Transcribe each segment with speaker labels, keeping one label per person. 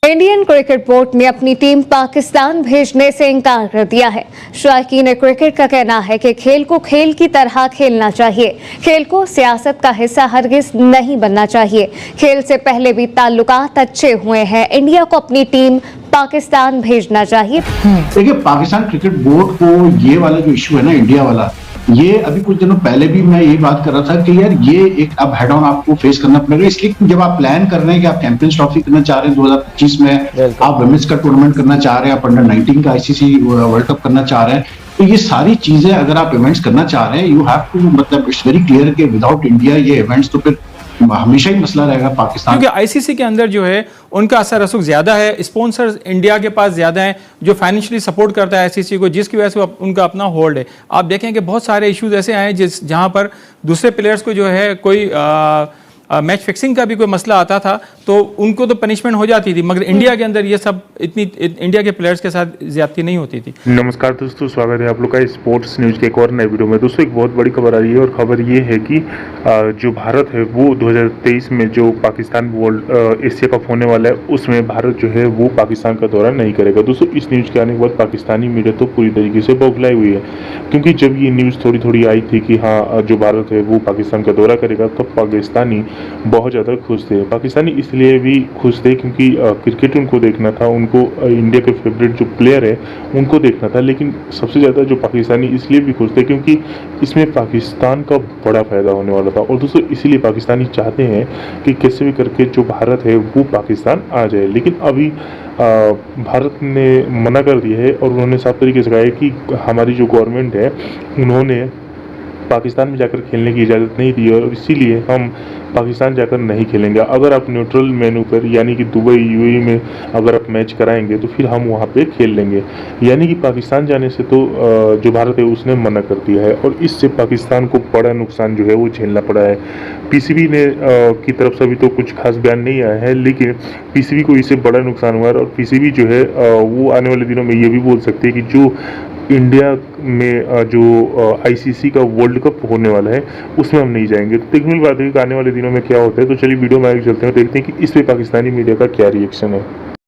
Speaker 1: Indian cricket board ने अपनी team Pakistan भेजने से इनकार कर दिया है। शायकीन क्रिकेट का कहना है कि खेल को खेल की तरह खेलना चाहिए, खेल को सियासत का हिस्सा हरगिज नहीं बनना चाहिए। खेल से पहले भी ताल्लुकात अच्छे हुए हैं, इंडिया को अपनी टीम पाकिस्तान भेजना चाहिए।
Speaker 2: देखिए, पाकिस्तान क्रिकेट बोर्ड को ये वाला जो इशू है ना, इंडिया वाला, ये अभी कुछ दिनों पहले भी मैं यही बात कर रहा था कि यार ये एक अब हेड ऑन आपको फेस करना पड़ेगा। इसलिए जब आप प्लान कर रहे हैं कि आप चैंपियंस ट्रॉफी करना चाह रहे हैं 2025 में, आप वुमेन्स का टूर्नामेंट करना चाह रहे हैं, आप अंडर 19 का आईसीसी वर्ल्ड कप करना चाह रहे हैं, तो ये सारी चीजें अगर आप इवेंट्स करना चाह रहे हैं, यू हैव टू, मतलब इट्स वेरी क्लियर कि विदाउट इंडिया ये इवेंट्स तो फिर हमेशा ही मसला रहेगा पाकिस्तान।
Speaker 3: क्योंकि आईसीसी के अंदर जो है उनका असर रसूख ज्यादा है, स्पॉन्सर्स इंडिया के पास ज्यादा हैं जो फाइनेंशियली सपोर्ट करता है आईसीसी को, जिसकी वजह से उनका अपना होल्ड है। आप देखें कि बहुत सारे इश्यूज ऐसे आए जहां पर दूसरे प्लेयर्स को जो है कोई मैच फिक्सिंग का भी कोई मसला आता था तो उनको तो पनिशमेंट हो जाती थी, मगर इंडिया के अंदर ये सब इंडिया के प्लेयर्स के साथ ज्यादती नहीं होती थी।
Speaker 4: नमस्कार दोस्तों, स्वागत है आप लोग का स्पोर्ट्स न्यूज के एक और नए वीडियो में। दोस्तों, एक बहुत बड़ी खबर आ रही है और खबर ये है कि जो भारत है वो 2023 में जो पाकिस्तान वर्ल्ड एशिया कप होने वाला है उसमें भारत जो है वो पाकिस्तान का दौरा नहीं करेगा। दोस्तों, इस न्यूज के आने के बाद पाकिस्तानी मीडिया तो पूरी तरीके से बौखलाई हुई है, क्योंकि जब ये न्यूज़ थोड़ी थोड़ी आई थी कि हाँ जो भारत है वो पाकिस्तान का दौरा करेगा, तब पाकिस्तानी बहुत ज़्यादा खुश थे। पाकिस्तानी इसलिए भी खुश थे क्योंकि क्रिकेट उनको देखना था, उनको इंडिया के फेवरेट जो प्लेयर है उनको देखना था। लेकिन सबसे ज़्यादा जो पाकिस्तानी इसलिए भी खुश थे क्योंकि इसमें पाकिस्तान का बड़ा फ़ायदा होने वाला था। और दोस्तों, इसीलिए पाकिस्तानी चाहते हैं कि कैसे भी करके जो भारत है वो पाकिस्तान आ जाए। लेकिन अभी भारत ने मना कर दिया है और उन्होंने साफ तरीके से कहा है कि हमारी जो गवर्नमेंट है उन्होंने पाकिस्तान में जाकर खेलने की इजाज़त नहीं दी और इसीलिए हम पाकिस्तान जाकर नहीं खेलेंगे। अगर आप न्यूट्रल मेनू पर यानी कि दुबई यूएई में अगर आप मैच कराएंगे तो फिर हम वहाँ पे खेल लेंगे। यानी कि पाकिस्तान जाने से तो जो भारत है उसने मना कर दिया है और इससे पाकिस्तान को बड़ा नुकसान जो है वो झेलना पड़ा है। पीसीबी ने की तरफ से अभी तो कुछ खास बयान नहीं आया है, लेकिन पीसीबी को इससे बड़ा नुकसान हुआ है और पीसीबी जो है वो आने वाले दिनों में ये भी बोल सकती है कि जो इंडिया में जो आईसीसी का वर्ल्ड कप होने वाला है उसमें हम नहीं जाएंगे। तो देखने वाली बात है कि आने वाले दिनों में क्या होता है। तो चलिए वीडियो में आगे चलते हैं, देखते हैं कि इस पे पाकिस्तानी मीडिया का क्या रिएक्शन है।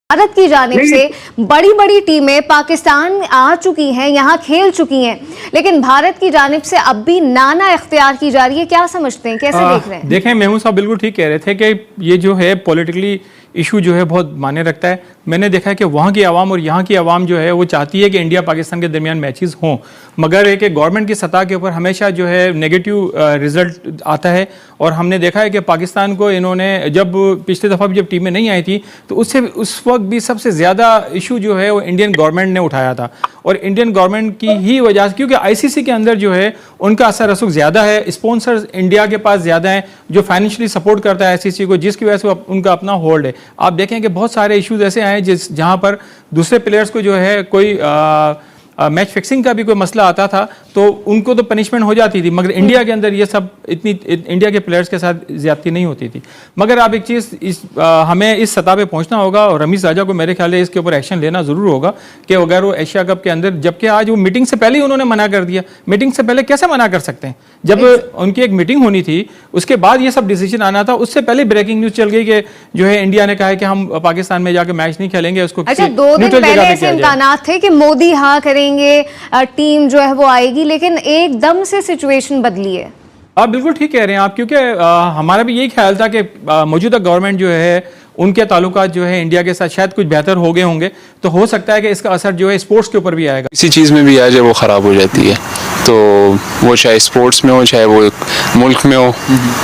Speaker 1: भारत की जानिब से बड़ी बड़ी टीमें पाकिस्तान आ चुकी हैं, यहाँ खेल चुकी हैं, लेकिन भारत की जानिब से अब भी नाना इख्तियार की जा रही है। क्या समझते हैं, कैसे देख रहे हैं?
Speaker 3: देखें, महमूद साहब बिल्कुल ठीक कह रहे थे कि ये जो है पॉलिटिकली इशू जो है बहुत मायने रखता है। मैंने देखा है कि वहाँ की आवाम और यहाँ की आवाम जो है वो चाहती है कि इंडिया पाकिस्तान के दरमियान मैचेस हों, मगर एक गवर्नमेंट की सतह के ऊपर हमेशा जो है नेगेटिव रिजल्ट आता है। और हमने देखा है कि पाकिस्तान को इन्होंने जब पिछली दफ़ा भी जब टीमें नहीं आई थी तो उससे उस वक्त भी सबसे ज़्यादा इशू जो है वो इंडियन गवर्नमेंट ने उठाया था और इंडियन गवर्नमेंट की ही वजह से, क्योंकि आईसीसी के अंदर जो है उनका असर रसूख ज़्यादा है, स्पॉन्सर्स इंडिया के पास ज़्यादा हैं जो फाइनेंशियली सपोर्ट करता है आईसीसी को, जिसकी वजह से उनका अपना होल्ड है। आप देखें कि बहुत सारे इश्यूज ऐसे आए जहां पर दूसरे प्लेयर्स को जो है कोई मैच फिक्सिंग का भी कोई मसला आता था तो उनको तो पनिशमेंट हो जाती थी, मगर इंडिया के अंदर ये सब इंडिया के प्लेयर्स के साथ ज्यादती नहीं होती थी। मगर आप एक चीज़ हमें इस सतह पे पहुंचना होगा और रमीज राजा को मेरे ख्याल है इसके ऊपर एक्शन लेना ज़रूर होगा कि अगर वो एशिया कप के अंदर, जबकि आज वो मीटिंग से पहले ही उन्होंने मना कर दिया। मीटिंग से पहले कैसे मना कर सकते हैं? जब उनकी एक मीटिंग होनी थी उसके बाद ये सब डिसीजन आना था, उससे पहले ब्रेकिंग न्यूज़ चल गई कि जो है इंडिया ने कहा है कि हम पाकिस्तान में जाकर मैच नहीं खेलेंगे। उसको
Speaker 1: अच्छा, 2 दिन पहले ऐसे इम्कानात थे कि मोदी हाँ करेंगे, टीम जो है वो आएगी, लेकिन एकदम से सिचुएशन बदली है।
Speaker 3: आप बिल्कुल ठीक कह रहे हैं आप, क्योंकि हमारा भी यही ख्याल था कि मौजूदा गवर्नमेंट जो है उनके ताल्लुकात जो है इंडिया के साथ शायद कुछ बेहतर हो गए होंगे, तो हो सकता है कि इसका असर जो है स्पोर्ट्स के ऊपर भी आएगा।
Speaker 5: किसी चीज़ में भी आ जाए वो ख़राब हो जाती है, तो वो चाहे स्पोर्ट्स में हो चाहे वो मुल्क में हो,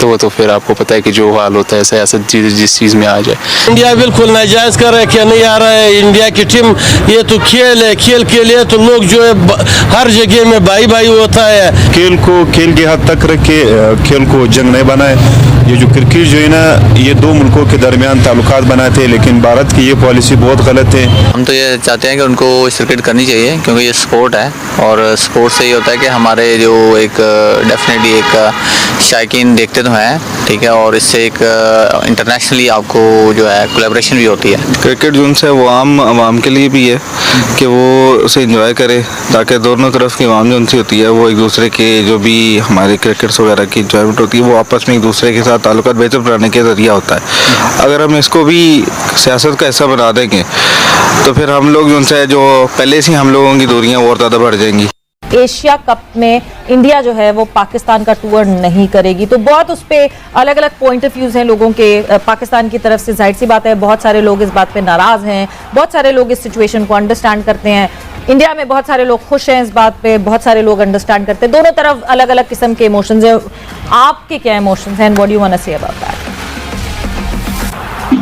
Speaker 5: तो वो तो फिर आपको पता है कि जो हाल होता है सियासत जिस चीज़ में आ जाए।
Speaker 6: इंडिया बिल्कुल नाजायज़ कर रहा है, क्या नहीं आ रहा है इंडिया की टीम। ये तो खेल है, खेल के लिए तो लोग जो है हर जगह में भाई भाई होता है।
Speaker 7: खेल को खेल के हद तक रख के खेल को जंग नहीं बनाए। ये जो क्रिकेट जो है ना, ये 2 मुल्कों के दरमियान ताल्लुकात बनाते हैं, लेकिन भारत की ये पॉलिसी बहुत गलत है।
Speaker 8: हम तो ये चाहते हैं कि उनको क्रिकेट करनी चाहिए क्योंकि ये स्पोर्ट है और स्पोर्ट से ये होता है कि हमारे जो एक डेफिनेटली एक शायकीन देखते तो हैं, ठीक है, और इससे एक इंटरनेशनली आपको जो है कोलैबोरेशन भी होती है।
Speaker 9: क्रिकेट जो है वो आवाम के लिए भी है कि वो उसे एंजॉय करे, ताकि दोनों तरफ की आवाम जो होती है वो एक दूसरे के जो भी हमारे क्रिकेट्स वगैरह की इंजॉयमेंट होती है वो आपस में एक दूसरे के साथ साथ ताल्लुकात बेहतर बनाने के ज़रिया होता है। अगर हम इसको भी सियासत का हिस्सा बना देंगे तो फिर हम लोग उनसे जो पहले से हम लोगों की दूरियां और ज़्यादा बढ़ जाएंगी।
Speaker 10: एशिया कप में इंडिया जो है वो पाकिस्तान का टूर नहीं करेगी, तो बहुत उस पर अलग अलग पॉइंट ऑफ व्यूज हैं लोगों के पाकिस्तान की तरफ से। जाहिर सी बात है बहुत सारे लोग इस बात पे नाराज हैं, बहुत सारे लोग इस सिचुएशन को अंडरस्टैंड करते हैं। इंडिया में बहुत सारे लोग खुश हैं इस बात पे, बहुत सारे लोग अंडरस्टैंड करते हैं। दोनों तरफ अलग अलग किस्म के इमोशंस हैं। आपके क्या इमोशंस हैं, what do you want to say about that?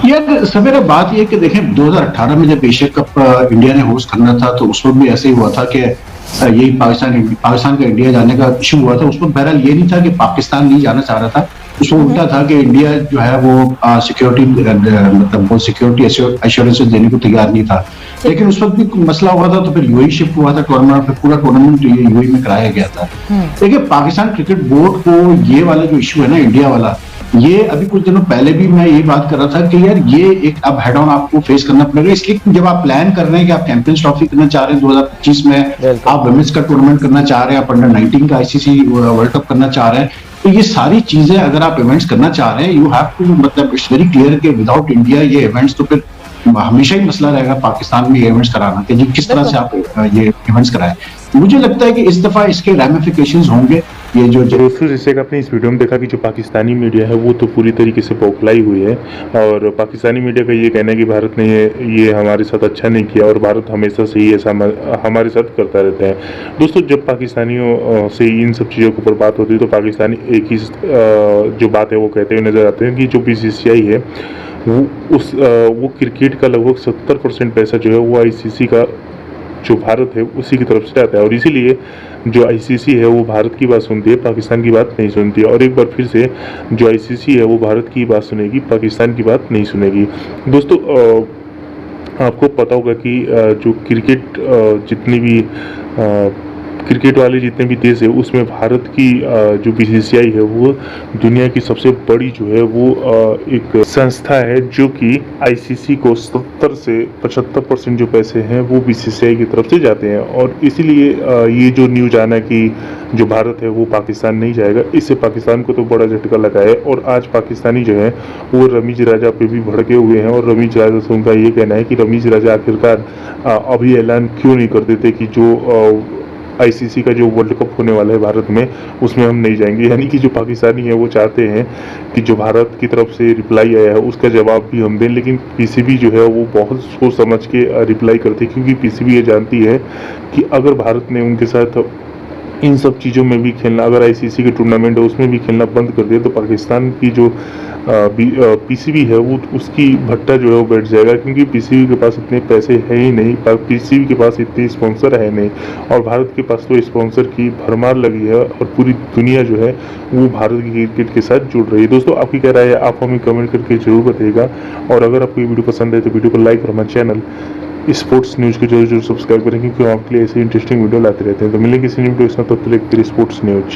Speaker 2: यार सवेरे बात ये कि देखें 2018 में जब एशिया कप इंडिया ने होस्ट करना था तो उस वक्त भी ऐसे ही हुआ था कि यही पाकिस्तान का इंडिया जाने का इशू हुआ था। उस वक्त बहरहाल ये नहीं था कि पाकिस्तान नहीं जाना चाह रहा था, उसको उल्टा था कि इंडिया जो है वो सिक्योरिटी एश्योरेंसेस देने को तैयार नहीं था। लेकिन उस वक्त भी मसला हुआ था, तो फिर यूएई शिफ्ट हुआ था टूर्नामेंट, फिर पूरा टूर्नामेंट यूएई में कराया गया था। देखिए पाकिस्तान क्रिकेट बोर्ड को ये वाला जो इशू है ना इंडिया वाला, ये अभी कुछ दिनों पहले भी मैं यही बात कर रहा था कि यार ये एक अब हेड ऑन आपको फेस करना पड़ेगा। इसलिए जब आप प्लान कर रहे हैं कि आप चैंपियंस ट्रॉफी करना चाह रहे हैं 2025 में, आप वुमेन्स का टूर्नामेंट करना चाह रहे हैं, आप अंडर 19 का आईसीसी वर्ल्ड कप करना चाह रहे हैं, तो ये सारी चीजें अगर आप इवेंट्स करना चाह रहे हैं, यू हैव टू मतलब इट्स वेरी क्लियर कि विदाउट इंडिया ये इवेंट्स तो फिर हमेशा ही मसला रहेगा पाकिस्तान में ये इवेंट्स कराना कि जी किस तरह से आप ये इवेंट्स कराएं। मुझे लगता है कि इस दफा इसके रैमिफिकेशंस होंगे। ये जो
Speaker 4: दोस्तों जैसे कि आपने इस वीडियो में देखा कि जो पाकिस्तानी मीडिया है वो तो पूरी तरीके से बौखलाई हुई है, और पाकिस्तानी मीडिया का ये कहना है कि भारत ने ये हमारे साथ अच्छा नहीं किया और भारत हमेशा से ही ऐसा हमारे साथ करता रहता है। दोस्तों जब पाकिस्तानियों से इन सब चीज़ों के ऊपर बात होती है तो पाकिस्तानी एक ही जो बात है वो कहते हुए नजर आते हैं कि जो BCCI है वो क्रिकेट का लगभग 70% पैसा जो है वो आईसीसी का जो भारत है उसी की तरफ से आता है, और इसीलिए जो आईसीसी है वो भारत की बात सुनती है, पाकिस्तान की बात नहीं सुनती है। और एक बार फिर से जो आईसीसी है वो भारत की बात सुनेगी, पाकिस्तान की बात नहीं सुनेगी। दोस्तों आपको पता होगा कि जो जितनी भी क्रिकेट वाले जितने भी देश है उसमें भारत की जो BCCI है वो दुनिया की सबसे बड़ी जो है वो एक संस्था है, जो कि आईसीसी को 70 से 75% जो पैसे हैं वो BCCI की तरफ से जाते हैं। और इसीलिए ये जो न्यूज आना कि जो भारत है वो पाकिस्तान नहीं जाएगा, इससे पाकिस्तान को तो बड़ा झटका लगा है। और आज पाकिस्तानी जो है वो रमीज राजा पे भी भड़के हुए हैं, और रमीज राजा से उनका ये कहना है कि रमीज राजा आखिरकार अभी ऐलान क्यों नहीं कर देते कि जो आईसीसी का जो वर्ल्ड कप होने वाला है भारत में उसमें हम नहीं जाएंगे। यानी कि जो पाकिस्तानी है वो चाहते हैं कि जो भारत की तरफ से रिप्लाई आया है उसका जवाब भी हम दें, लेकिन पीसीबी जो है वो बहुत सोच समझ के रिप्लाई करती है, क्योंकि पीसीबी ये जानती है कि अगर भारत ने उनके साथ इन सब चीज़ों में भी खेलना, अगर आईसीसी के टूर्नामेंट है उसमें भी खेलना बंद कर दिया तो पाकिस्तान की जो पीसीबी है वो उसकी भट्टा जो है वो बैठ जाएगा, क्योंकि पीसीबी के पास इतने पैसे है ही नहीं, पीसीबी के पास इतने स्पॉन्सर है नहीं, और भारत के पास तो स्पॉन्सर की भरमार लगी है और पूरी दुनिया जो है वो भारत की क्रिकेट के साथ जुड़ रही है। दोस्तों आपकी क्या राय है, आप हमें कमेंट करके जरूर बताइएगा, और अगर आपको ये वीडियो पसंद है तो वीडियो को लाइक और हमारे चैनल स्पोर्ट्स न्यूज़ को जरूर सब्सक्राइब करें, क्योंकि आपके लिए ऐसे इंटरेस्टिंग वीडियो लाते रहते हैं। तो मिलेंगे किसी वीडियो के साथ, तब तक स्पोर्ट्स न्यूज।